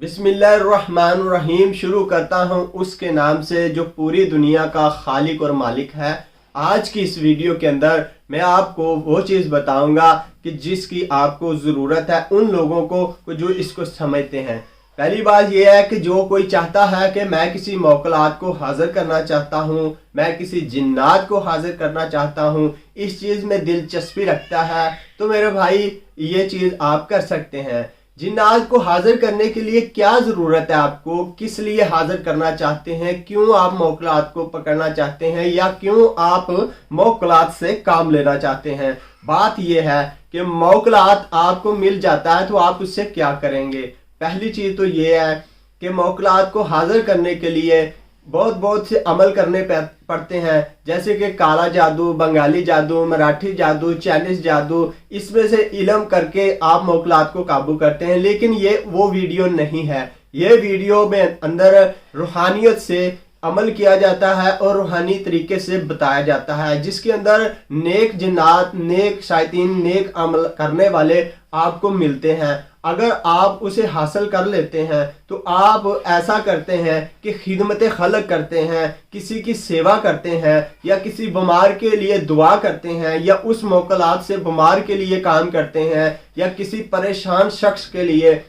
बिस्मिल्लाहिर्रहमानिर्रहीम। शुरू करता हूँ उसके नाम से जो पूरी दुनिया का खालिक और मालिक है। आज की इस वीडियो के अंदर मैं आपको वो चीज़ बताऊंगा कि जिसकी आपको ज़रूरत है उन लोगों को जो इसको समझते हैं। पहली बात यह है कि जो कोई चाहता है कि मैं किसी मौकलात को हाजिर करना चाहता हूँ, मैं किसी जिन्नात को हाजिर करना चाहता हूँ, इस चीज़ में दिलचस्पी रखता है, तो मेरे भाई ये चीज़ आप कर सकते हैं। जिन्नात को हाजिर करने के लिए क्या ज़रूरत है, आपको किस लिए हाजिर करना चाहते हैं, क्यों आप मौकलात को पकड़ना चाहते हैं या क्यों आप मौकलात से काम लेना चाहते हैं। बात यह है कि मौकलात आपको मिल जाता है तो आप उससे क्या करेंगे। पहली चीज़ तो ये है कि मौकलात को हाजिर करने के लिए बहुत से अमल करने पड़ते हैं, जैसे कि काला जादू, बंगाली जादू, मराठी जादू, चाइनीज जादू। इसमें से इल्म करके आप मौकलात को काबू करते हैं। लेकिन ये वो वीडियो नहीं है। ये वीडियो में अंदर रूहानियत से अमल किया जाता है और रूहानी तरीके से बताया जाता है, जिसके अंदर नेक जिन्नात, नेक शायतीन, नेक अमल करने वाले आपको मिलते हैं। अगर आप उसे हासिल कर लेते हैं तो आप ऐसा करते हैं कि खिदमत खलक करते हैं, किसी की सेवा करते हैं, या किसी बीमार के लिए दुआ करते हैं, या उस मौकलात से बीमार के लिए काम करते हैं, या किसी परेशान शख्स के लिए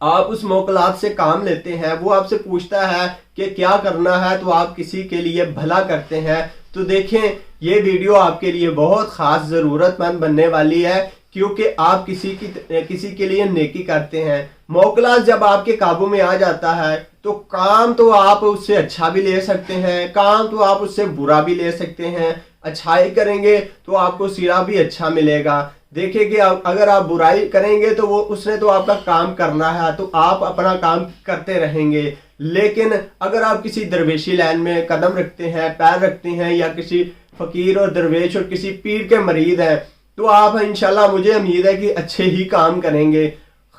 आप उस मौकलात से काम लेते हैं। वो आपसे पूछता है कि क्या करना है, तो आप किसी के लिए भला करते हैं। तो देखें, ये वीडियो आपके लिए बहुत ख़ास ज़रूरतमंद बनने वाली है, क्योंकि आप किसी के लिए नेकी करते हैं। मौकलात जब आपके काबू में आ जाता है तो काम तो आप उससे अच्छा भी ले सकते हैं, काम तो आप उससे बुरा भी ले सकते हैं। अच्छाई करेंगे तो आपको सिरा भी अच्छा मिलेगा। देखिए कि अगर आप बुराई करेंगे तो उसने तो आपका काम करना है, तो आप अपना काम करते रहेंगे। लेकिन अगर आप किसी दरवेशी लाइन में कदम रखते हैं, पैर रखते हैं, या किसी फकीर और दरवेश और किसी पीर के मरीद हैं, तो आप इंशाल्लाह, मुझे उम्मीद है कि अच्छे ही काम करेंगे,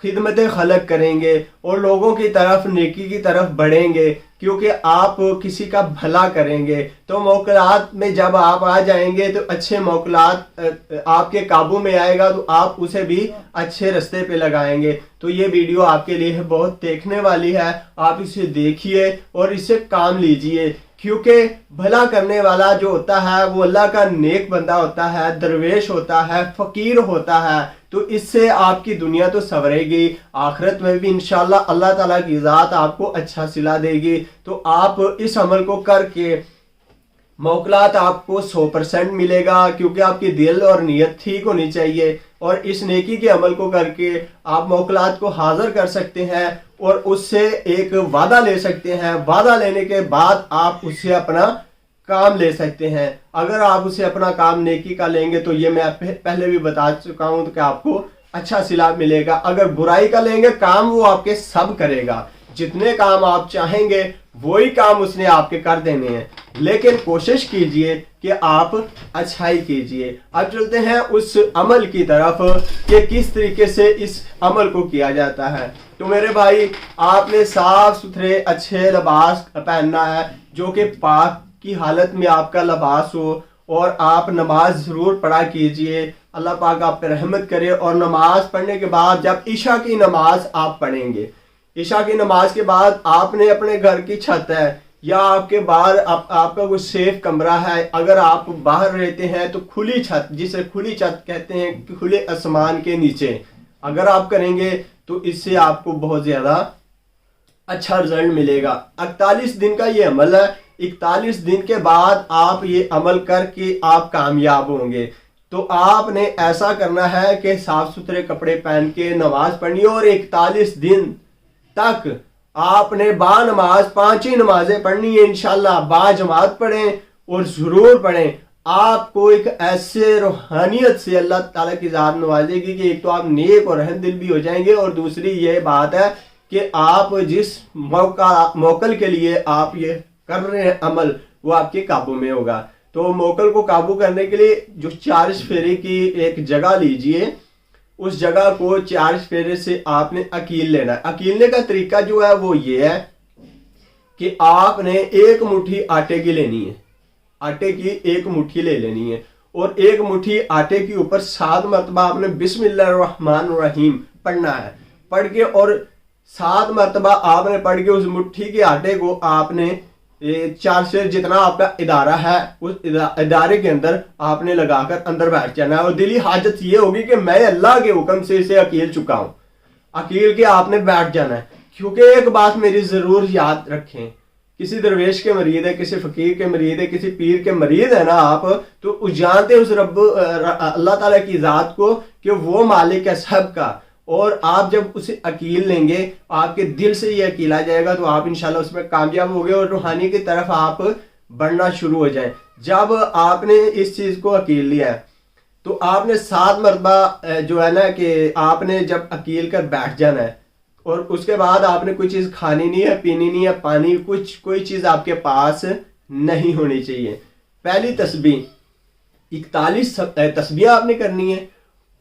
खिदमत खलक करेंगे और लोगों की तरफ, नेकी की तरफ बढ़ेंगे, क्योंकि आप किसी का भला करेंगे। तो मौकलात में जब आप आ जाएंगे तो अच्छे मौकलात आपके काबू में आएगा, तो आप उसे भी अच्छे रास्ते पे लगाएंगे। तो ये वीडियो आपके लिए बहुत देखने वाली है, आप इसे देखिए और इससे काम लीजिए, क्योंकि भला करने वाला जो होता है वो अल्लाह का नेक बंदा होता है, दरवेश होता है, फकीर होता है। तो इससे आपकी दुनिया तो संवरेगी, आखिरत में भी इंशाल्लाह अल्लाह ताला की ज़ात आपको अच्छा सिला देगी। तो आप इस अमल को करके मौकलात आपको 100% मिलेगा, क्योंकि आपकी दिल और नीयत ठीक होनी चाहिए। और इस नेकी के अमल को करके आप मौकलात को हाजिर कर सकते हैं और उससे एक वादा ले सकते हैं। वादा लेने के बाद आप उससे अपना काम ले सकते हैं। अगर आप उसे अपना काम नेकी का लेंगे तो ये मैं पहले भी बता चुका हूं कि आपको अच्छा सिला मिलेगा। अगर बुराई का लेंगे काम, वो आपके सब करेगा। जितने काम आप चाहेंगे वही काम उसने आपके कर देने हैं। लेकिन कोशिश कीजिए कि आप अच्छाई कीजिए। अब चलते हैं उस अमल की तरफ कि किस तरीके से इस अमल को किया जाता है। तो मेरे भाई, आपने साफ सुथरे अच्छे लिबास पहनना है, जो कि पाक की हालत में आपका लिबास हो, और आप नमाज ज़रूर पढ़ा कीजिए। अल्लाह पाक आप पर रहमत करे। और नमाज पढ़ने के बाद जब ईशा की नमाज आप पढ़ेंगे, ईशा की नमाज के बाद आपने अपने घर की छत है या आपके बाहर आपका कोई सेफ कमरा है, अगर आप बाहर रहते हैं तो खुली छत, जिसे खुली छत कहते हैं, खुले आसमान के नीचे अगर आप करेंगे तो इससे आपको बहुत ज़्यादा अच्छा रिजल्ट मिलेगा। 41 दिन का ये अमल है। 41 दिन के बाद आप ये अमल करके आप कामयाब होंगे। तो आपने ऐसा करना है कि साफ सुथरे कपड़े पहन के नमाज पढ़नी, और 41 दिन तक आपने बानमाज 5 ही नमाजें पढ़नी है। इंशाल्लाह बाजमात पढ़ें और ज़रूर पढ़ें। आपको एक ऐसे रूहानियत से अल्लाह ताला की ज़ात नवाजेगी कि एक तो आप नेक और रहम दिल भी हो जाएंगे, और दूसरी ये बात है कि आप जिस मौकल के लिए आप ये कर रहे हैं अमल, वो आपके काबू में होगा। तो मौकल को काबू करने के लिए जो 4 फेरे की एक जगह लीजिए, उस जगह को 4 फेरे से आपने अकील लेना है। अकीलने का तरीका जो है वो ये है कि आपने एक मुट्ठी आटे की लेनी है, आटे की एक मुट्ठी ले लेनी है, और एक मुट्ठी आटे के ऊपर 7 मरतबा आपने बिस्मिल्लाहिर्रहमानिर्रहीम पढ़ना है। पढ़ के और 7 मरतबा आपने पढ़ के उस मुट्ठी के आटे को आपने 4 से जितना आपका इदारा है उस इदारे के अंदर आपने लगाकर अंदर बैठ जाना है। और दिली हाजत ये होगी कि मैं अल्लाह के हुक्म से इसे अकील चुका हूँ, अकील के आपने बैठ जाना है। क्योंकि एक बात मेरी जरूर याद रखें, किसी दरवेश के मरीद है, किसी फकीर के मरीद है, किसी पीर के मरीद है ना आप, तो जानते उस रब अल्लाह ताला की ज़ात को कि वो मालिक है सब का। और आप जब उसे अकील लेंगे, आपके दिल से ये अकील आ जाएगा, तो आप इंशाल्लाह उसमें कामयाब होंगे और रूहानी की तरफ आप बढ़ना शुरू हो जाएं। जब आपने इस चीज़ को अकील लिया है तो आपने 7 मरतबा जो है ना कि आपने जब अकील कर बैठ जाना है, और उसके बाद आपने कोई चीज़ खानी नहीं है, पीनी नहीं है, पानी कोई चीज़ आपके पास नहीं होनी चाहिए। पहली तस्बीह 41 तस्बीह आपने करनी है,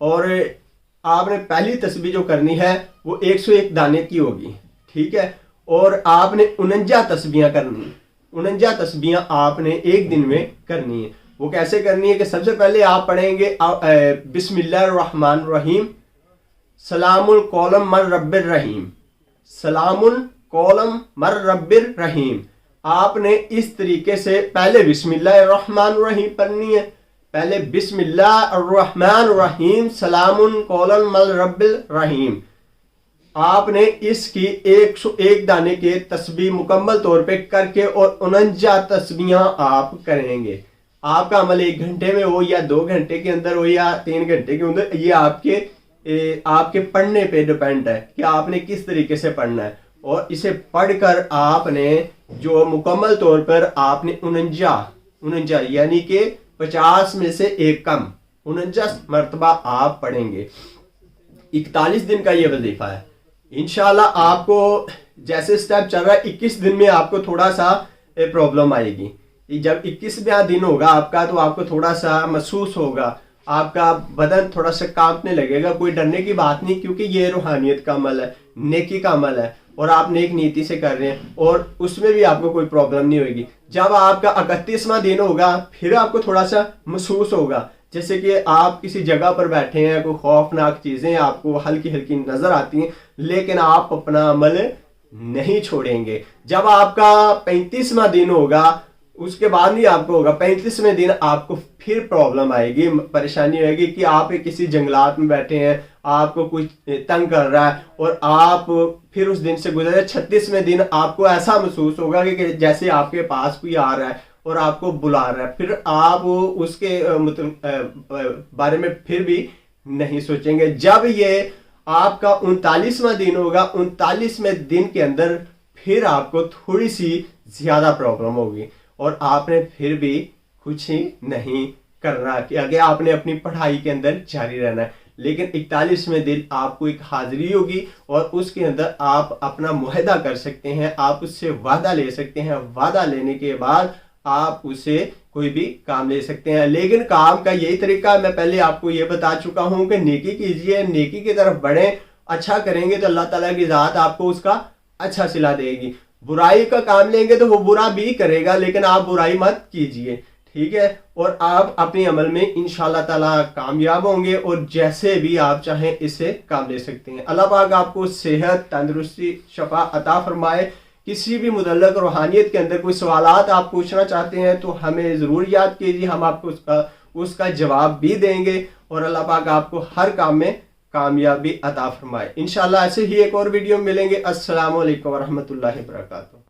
और आपने पहली तस्बीह जो करनी है वो 101 दाने की होगी, ठीक है। और आपने 49 तस्बीह करनी है, 49 तस्बीह आपने एक दिन में करनी है। वो कैसे करनी है कि सबसे पहले आप पढ़ेंगे बिस्मिल्लाहिर्रहमानिर्रहीम, सलामुल कौलम मर रब्बिर रहीम, सलामुल कौलम मर रब्बिर रहीम। आपने इस तरीके से पहले बिस्मिल्लाहिर्रहमानिर्रहीम पढ़नी है, पहले बिस्मिल्लाहिर्रहमानिर्रहीम सलामुल कौलम मर रब्बिर रहीम। आपने इसकी 101 दाने के तस्बीह मुकम्मल तौर पे करके और 49 तस्बीह आप करेंगे। आपका अमल 1 घंटे में हो या 2 घंटे के अंदर हो या 3 घंटे के अंदर, ये आपके पढ़ने पे डिपेंड है कि आपने किस तरीके से पढ़ना है। और इसे पढ़कर आपने जो मुकम्मल तौर पर आपने 49 यानी कि 50 में से एक कम 49 मरतबा आप पढ़ेंगे। 41 दिन का ये वजीफा है। इंशाल्लाह आपको जैसे स्टेप चल रहा है, 21 दिन में आपको थोड़ा सा प्रॉब्लम आएगी। जब 21वां दिन होगा आपका, तो आपको थोड़ा सा महसूस होगा, आपका बदन थोड़ा सा कांपने लगेगा। कोई डरने की बात नहीं, क्योंकि ये रूहानियत का अमल है, नेकी का अमल है, और आप नेक नीति से कर रहे हैं, और उसमें भी आपको कोई प्रॉब्लम नहीं होगी। जब आपका 31वां दिन होगा, फिर आपको थोड़ा सा महसूस होगा जैसे कि आप किसी जगह पर बैठे हैं, कोई खौफनाक चीज़ें आपको हल्की हल्की नजर आती हैं, लेकिन आप अपना अमल नहीं छोड़ेंगे। जब आपका 35वां दिन होगा, उसके बाद नहीं आपको होगा, 35वें दिन आपको फिर प्रॉब्लम आएगी, परेशानी आएगी कि आप किसी जंगलात में बैठे हैं, आपको कुछ तंग कर रहा है, और आप फिर उस दिन से गुजरे। 36वें दिन आपको ऐसा महसूस होगा कि जैसे आपके पास कोई आ रहा है और आपको बुला रहा है। फिर आप उसके बारे में फिर भी नहीं सोचेंगे। जब ये आपका 39वां दिन होगा, 39वें दिन के अंदर फिर आपको थोड़ी सी ज्यादा प्रॉब्लम होगी, और आपने फिर भी कुछ ही नहीं करना, कि आगे आपने अपनी पढ़ाई के अंदर जारी रहना है। लेकिन 41वें दिन आपको एक हाजिरी होगी, और उसके अंदर आप अपना मुआहदा कर सकते हैं, आप उससे वादा ले सकते हैं। वादा लेने के बाद आप उसे कोई भी काम ले सकते हैं। लेकिन काम का यही तरीका मैं पहले आपको ये बता चुका हूं कि नेकी कीजिए, नेकी की तरफ बढ़ें। अच्छा करेंगे तो अल्लाह ताला की ज़ात आपको उसका अच्छा सिला देगी। बुराई का काम लेंगे तो वो बुरा भी करेगा, लेकिन आप बुराई मत कीजिए, ठीक है। और आप अपने अमल में इंशाल्लाह ताला कामयाब होंगे, और जैसे भी आप चाहें इससे काम ले सकते हैं। अल्लाह पाक आपको सेहत, तंदुरुस्ती, शफा अता फरमाए। किसी भी मुतल्लक रूहानियत के अंदर कोई सवालात आप पूछना चाहते हैं तो हमें ज़रूर याद कीजिए, हम आपको उसका जवाब भी देंगे, और अल्लाह पाक आपको हर काम में कामयाबी अता फरमाए। इंशाल्लाह ऐसे ही एक और वीडियो मिलेंगे। अस्सलामु अलैकुम वरहमतुल्लाहि वबरकातुहू।